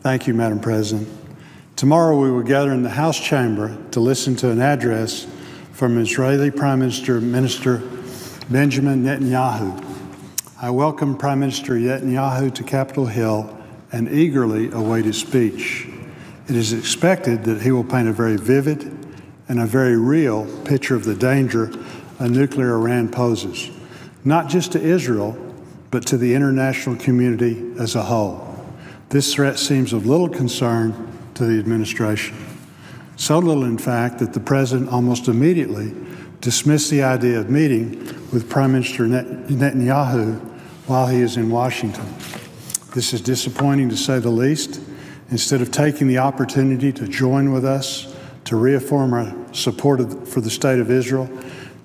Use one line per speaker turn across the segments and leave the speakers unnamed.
Thank you, Madam President. Tomorrow we will gather in the House chamber to listen to an address from Israeli Prime Minister Benjamin Netanyahu. I welcome Prime Minister Netanyahu to Capitol Hill and eagerly await his speech. It is expected that he will paint a very vivid and a very real picture of the danger a nuclear Iran poses, not just to Israel, but to the international community as a whole. This threat seems of little concern to the administration. So little, in fact, that the President almost immediately dismissed the idea of meeting with Prime Minister Netanyahu while he is in Washington. This is disappointing, to say the least. Instead of taking the opportunity to join with us to reaffirm our support for the State of Israel,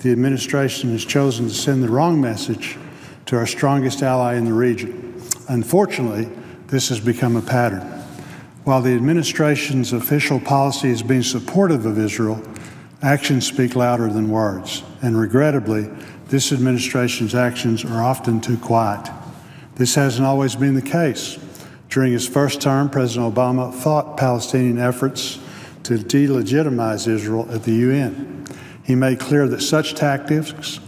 the administration has chosen to send the wrong message to our strongest ally in the region. Unfortunately, this has become a pattern. While the administration's official policy is being supportive of Israel, actions speak louder than words. And regrettably, this administration's actions are often too quiet. This hasn't always been the case. During his first term, President Obama fought Palestinian efforts to delegitimize Israel at the UN. He made clear that such tactics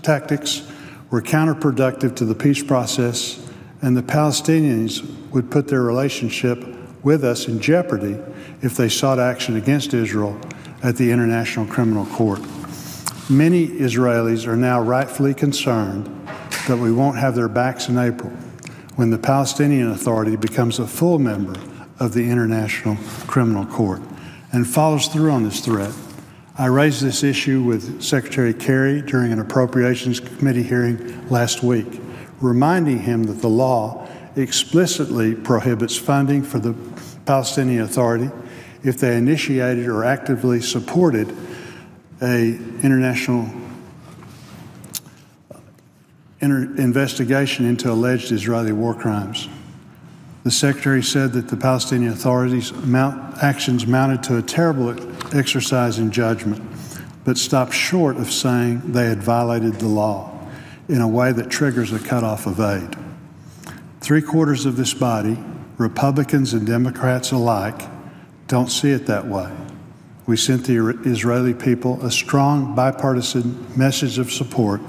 were counterproductive to the peace process, and the Palestinians would put their relationship with us in jeopardy if they sought action against Israel at the International Criminal Court. Many Israelis are now rightfully concerned that we won't have their backs in April, when the Palestinian Authority becomes a full member of the International Criminal Court and follows through on this threat. I raised this issue with Secretary Kerry during an Appropriations Committee hearing last week, reminding him that the law explicitly prohibits funding for the Palestinian Authority if they initiated or actively supported an international investigation into alleged Israeli war crimes. The Secretary said that the Palestinian Authority's actions mounted to a terrible exercise in judgment, but stopped short of saying they had violated the law in a way that triggers a cutoff of aid. Three-quarters of this body, Republicans and Democrats alike, don't see it that way. We sent the Israeli people a strong bipartisan message of support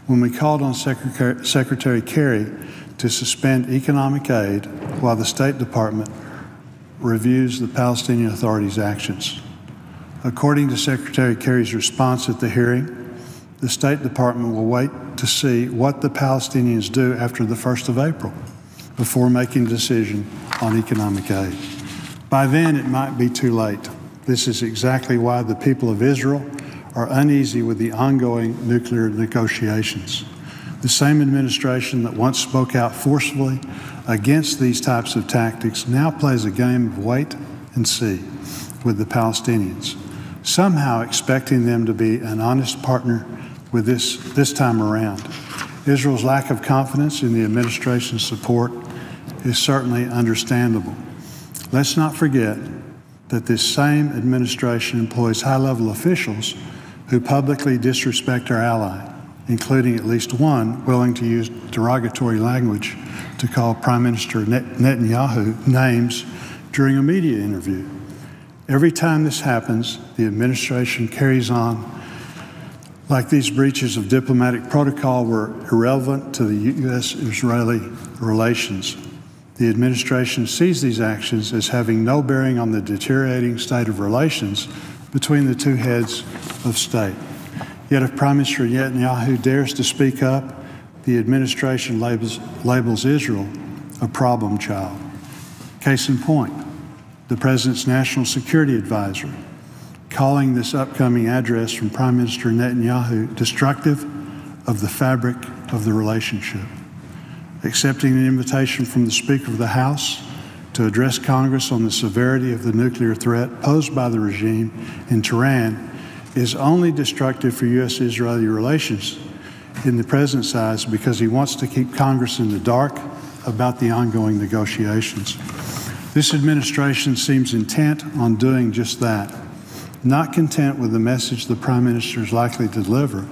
when we called on Secretary Kerry to suspend economic aid while the State Department reviews the Palestinian Authority's actions. According to Secretary Kerry's response at the hearing, the State Department will wait to see what the Palestinians do after the 1st of April before making a decision on economic aid. By then, it might be too late. This is exactly why the people of Israel are uneasy with the ongoing nuclear negotiations. The same administration that once spoke out forcefully against these types of tactics now plays a game of wait and see with the Palestinians, somehow expecting them to be an honest partner with this time around. Israel's lack of confidence in the administration's support is certainly understandable. Let's not forget that this same administration employs high-level officials who publicly disrespect our ally, including at least one willing to use derogatory language to call Prime Minister Netanyahu names during a media interview. Every time this happens, the administration carries on like these breaches of diplomatic protocol were irrelevant to the U.S.-Israeli relations. The administration sees these actions as having no bearing on the deteriorating state of relations between the two heads of state. Yet if Prime Minister Netanyahu dares to speak up, the administration labels Israel a problem child. Case in point, the President's National Security Advisor calling this upcoming address from Prime Minister Netanyahu destructive of the fabric of the relationship. Accepting an invitation from the Speaker of the House to address Congress on the severity of the nuclear threat posed by the regime in Tehran is only destructive for U.S.-Israeli relations in the President's eyes because he wants to keep Congress in the dark about the ongoing negotiations. This administration seems intent on doing just that. Not content with the message the Prime Minister is likely to deliver,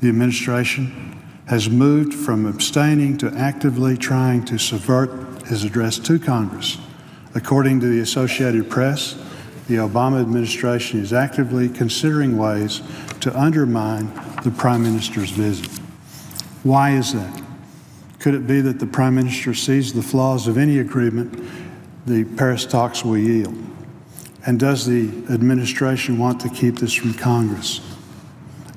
the administration has moved from abstaining to actively trying to subvert his address to Congress, According to the Associated Press, the Obama administration is actively considering ways to undermine the Prime Minister's visit. Why is that? Could it be that the Prime Minister sees the flaws of any agreement the Paris talks will yield? And does the administration want to keep this from Congress?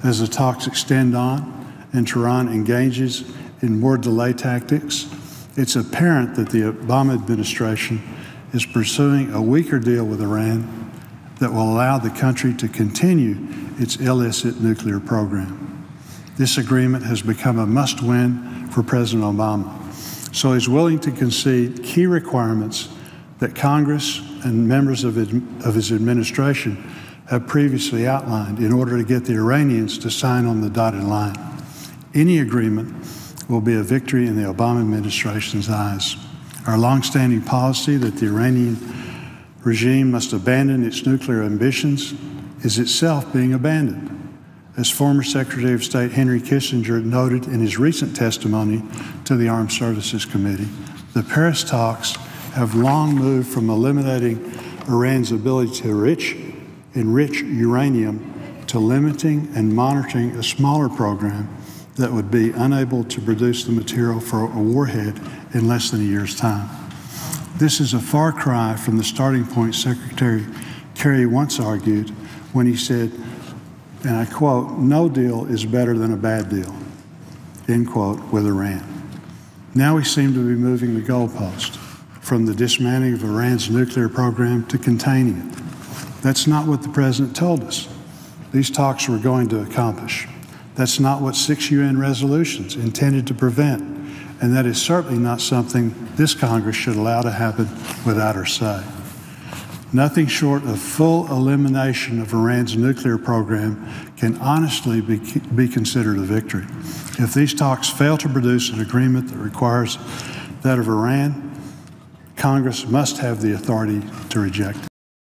As the talks extend on and Tehran engages in more delay tactics, it's apparent that the Obama administration is pursuing a weaker deal with Iran that will allow the country to continue its illicit nuclear program. This agreement has become a must-win for President Obama, so he's willing to concede key requirements that Congress and members of his administration have previously outlined in order to get the Iranians to sign on the dotted line. Any agreement will be a victory in the Obama administration's eyes. Our longstanding policy that the Iranian regime must abandon its nuclear ambitions is itself being abandoned. As former Secretary of State Henry Kissinger noted in his recent testimony to the Armed Services Committee, the Paris talks have long moved from eliminating Iran's ability to enrich uranium to limiting and monitoring a smaller program that would be unable to produce the material for a warhead in less than a year's time. This is a far cry from the starting point Secretary Kerry once argued when he said, and I quote, "No deal is better than a bad deal," end quote, with Iran. Now we seem to be moving the goalpost from the dismantling of Iran's nuclear program to containing it. That's not what the President told us these talks were going to accomplish. That's not what 6 UN resolutions intended to prevent. And that is certainly not something this Congress should allow to happen without our say. Nothing short of full elimination of Iran's nuclear program can honestly be considered a victory. If these talks fail to produce an agreement that requires that of Iran, Congress must have the authority to reject it.